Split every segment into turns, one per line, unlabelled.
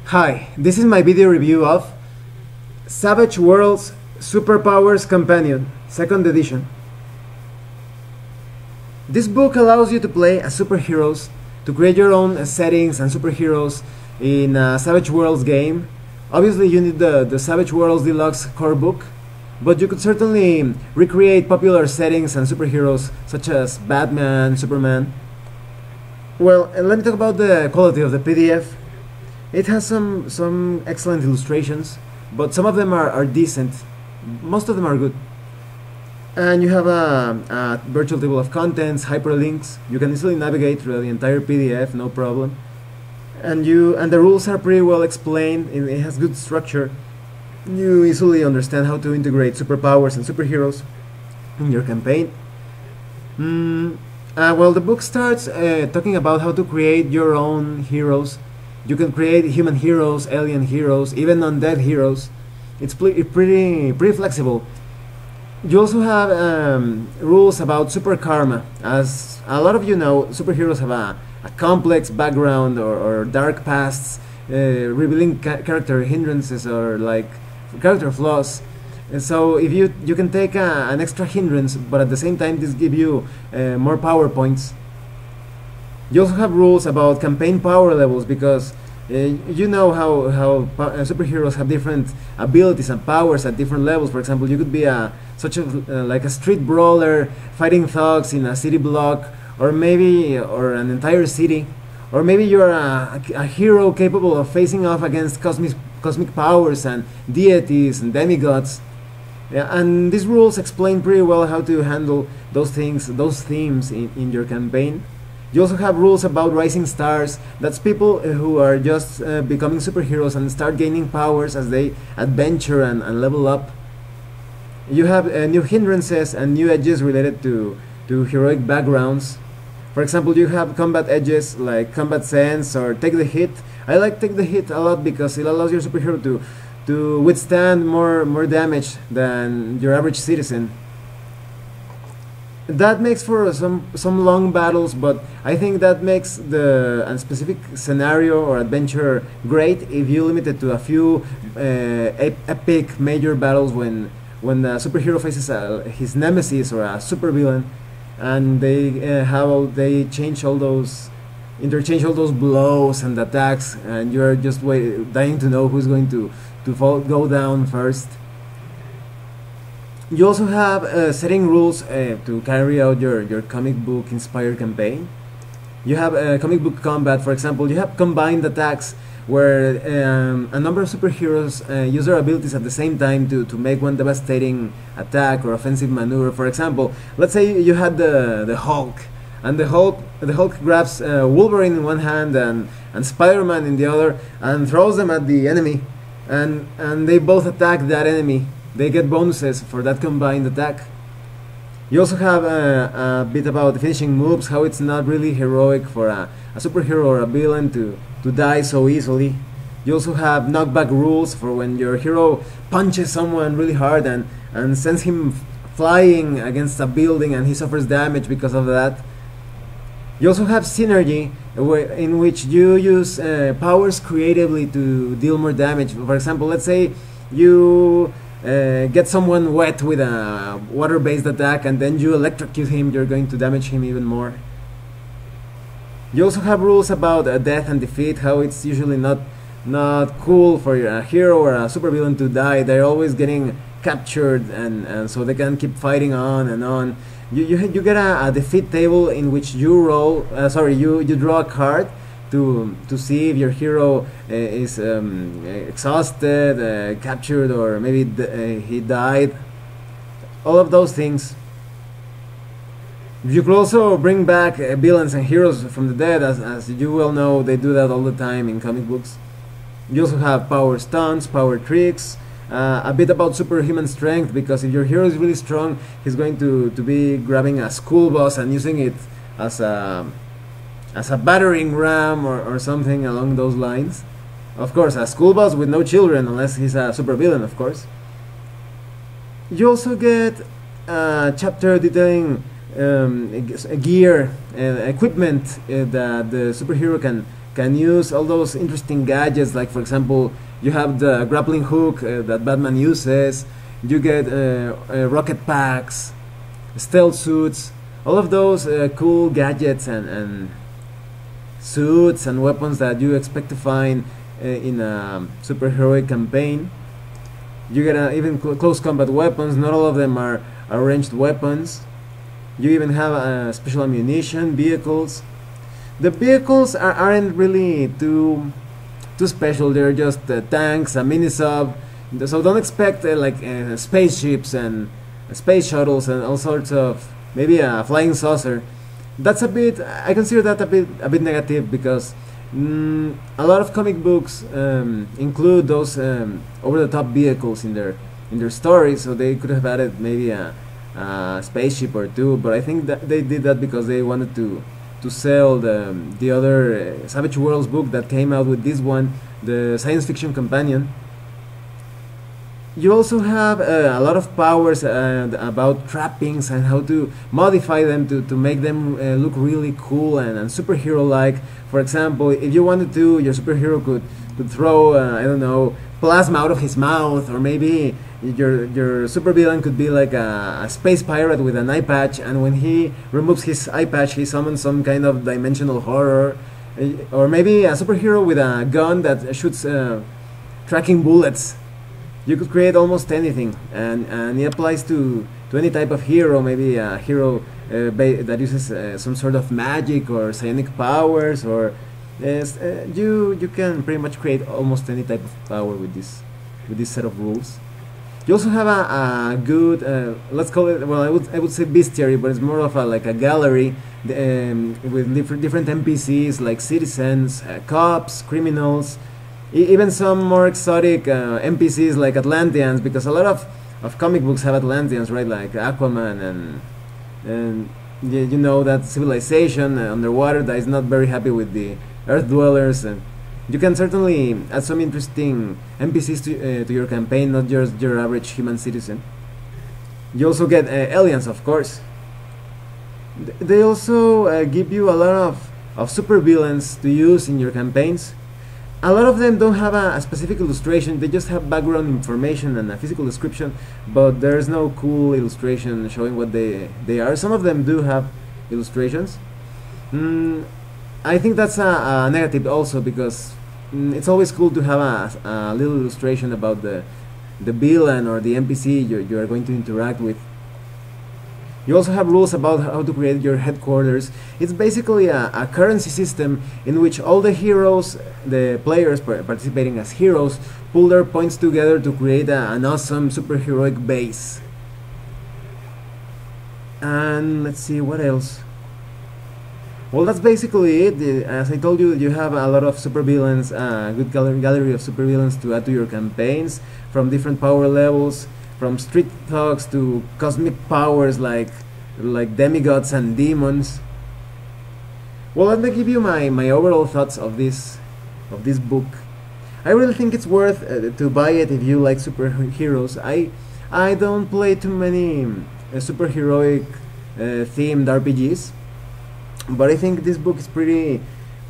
Hi, this is my video review of Savage Worlds Superpowers Companion, 2nd edition. This book allows you to play as superheroes, to create your own settings and superheroes in a Savage Worlds game. Obviously you need the Savage Worlds Deluxe core book, but you could certainly recreate popular settings and superheroes such as Batman, Superman. Well, let me talk about the quality of the PDF. It has some excellent illustrations, but some of them are decent. Most of them are good. And you have a virtual table of contents, hyperlinks. You can easily navigate through the entire PDF, no problem. And the rules are pretty well explained. It has good structure. You easily understand how to integrate superpowers and superheroes in your campaign. Well, the book starts talking about how to create your own heroes. You can create human heroes, alien heroes, even undead heroes. It's pretty flexible. You also have rules about super karma. As a lot of you know, superheroes have a complex background or dark pasts, revealing character hindrances or like character flaws. And so if you can take an extra hindrance, but at the same time this give you more power points. You also have rules about campaign power levels, because you know how superheroes have different abilities and powers at different levels. For example, you could be like a street brawler fighting thugs in a city block, or an entire city, or maybe you're a hero capable of facing off against cosmic powers and deities and demigods. Yeah, and these rules explain pretty well how to handle those themes in your campaign. You also have rules about rising stars. That's people who are just becoming superheroes and start gaining powers as they adventure and level up. You have new hindrances and new edges related to heroic backgrounds. For example, you have combat edges like combat sense or take the hit. I like take the hit a lot because it allows your superhero to withstand more damage than your average citizen. That makes for some long battles, but I think that makes a specific scenario or adventure great if you limit it to a few epic major battles when the superhero faces his nemesis or a supervillain, and they interchange all those blows and attacks, and you're just dying to know who's going to go down first. You also have setting rules to carry out your comic book inspired campaign. You have comic book combat. For example, you have combined attacks where a number of superheroes use their abilities at the same time to make one devastating attack or offensive maneuver. For example, let's say you had the Hulk, and the Hulk grabs Wolverine in one hand and Spider-Man in the other and throws them at the enemy, and they both attack that enemy. They get bonuses for that combined attack. You also have a bit about the finishing moves, how it's not really heroic for a superhero or a villain to die so easily. You also have knockback rules for when your hero punches someone really hard and sends him flying against a building and he suffers damage because of that. You also have synergy, in which you use powers creatively to deal more damage. For example, let's say you get someone wet with a water-based attack and then you electrocute him, you're going to damage him even more. You also have rules about death and defeat, how it's usually not cool for a hero or a supervillain to die. They're always getting captured, and so they can keep fighting on and on. You get a defeat table in which you draw a card to see if your hero is exhausted, captured, or maybe he died. All of those things. You could also bring back villains and heroes from the dead, as you well know, they do that all the time in comic books. You also have power stunts, power tricks, a bit about superhuman strength, because if your hero is really strong, he's going to be grabbing a school bus and using it as a battering ram or something along those lines. Of course, a school bus with no children, unless he's a supervillain, of course. You also get a chapter detailing gear and equipment that the superhero can can use all those interesting gadgets, like for example, you have the grappling hook that Batman uses, you get rocket packs, stealth suits, all of those cool gadgets and suits and weapons that you expect to find in a superheroic campaign. You get even close combat weapons. Not all of them are ranged weapons. You even have special ammunition, vehicles. The vehicles aren't really too special. They're just tanks, a mini sub. So don't expect spaceships and space shuttles and all sorts of, maybe a flying saucer. That's a bit, I consider that a bit negative, because a lot of comic books include those over-the-top vehicles in their stories, so they could have added maybe a spaceship or two. But I think that they did that because they wanted to sell the other Savage Worlds book that came out with this one, the science fiction companion. You also have a lot of powers about trappings and how to modify them to make them look really cool and superhero-like. For example, if you wanted to, your superhero could throw, I don't know, plasma out of his mouth, or maybe your supervillain could be like a space pirate with an eye patch, and when he removes his eye patch, he summons some kind of dimensional horror. Or maybe a superhero with a gun that shoots tracking bullets. You could create almost anything, and it applies to any type of hero. Maybe a hero that uses some sort of magic or psionic powers, or you can pretty much create almost any type of power with this set of rules. You also have a good, let's call it, well, I would say bestiary, but it's more of like a gallery with different NPCs like citizens, cops, criminals. Even some more exotic NPCs like Atlanteans, because a lot of comic books have Atlanteans, right? Like Aquaman and you know, that civilization underwater that is not very happy with the Earth dwellers. And you can certainly add some interesting NPCs to your campaign, not just your average human citizen. You also get aliens, of course. They also give you a lot of supervillains to use in your campaigns. A lot of them don't have a specific illustration, they just have background information and a physical description, but there's no cool illustration showing what they are. Some of them do have illustrations. I think that's a negative also, because it's always cool to have a little illustration about the villain or the NPC you are going to interact with. You also have rules about how to create your headquarters. It's basically a currency system in which all the heroes, the players participating as heroes, pull their points together to create an awesome superheroic base. And let's see, what else? Well, that's basically it. As I told you, you have a lot of supervillains, a good gallery of supervillains to add to your campaigns, from different power levels, from street thugs to cosmic powers like demigods and demons. Well, let me give you my overall thoughts of this book. I really think it's worth to buy it if you like superheroes. I don't play too many superheroic themed RPGs, but I think this book is pretty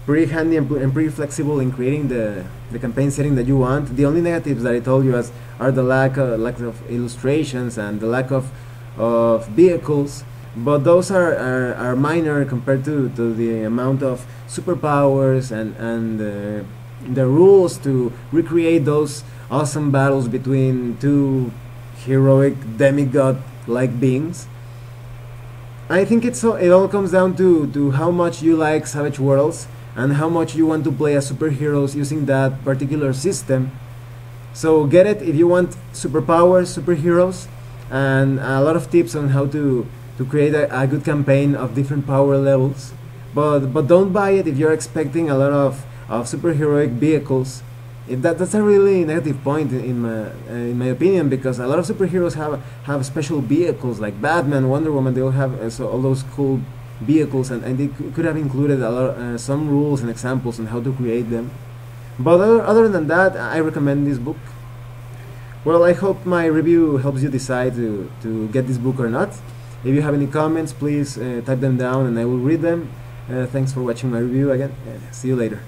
handy and pretty flexible in creating the campaign setting that you want. The only negatives that I told you are the lack of illustrations and the lack of vehicles, but those are minor compared to the amount of superpowers and the rules to recreate those awesome battles between two heroic demigod-like beings. I think it all comes down to how much you like Savage Worlds and how much you want to play as superheroes using that particular system. So get it if you want superpowers, superheroes, and a lot of tips on how to create a good campaign of different power levels. But don't buy it if you're expecting a lot of superheroic vehicles. That's a really negative point in my opinion, because a lot of superheroes have special vehicles like Batman, Wonder Woman. They all have all those cool vehicles, and they could have included some rules and examples on how to create them. But other than that, I recommend this book. Well, I hope my review helps you decide to get this book or not. If you have any comments, please type them down and I will read them. Thanks for watching my review again. See you later.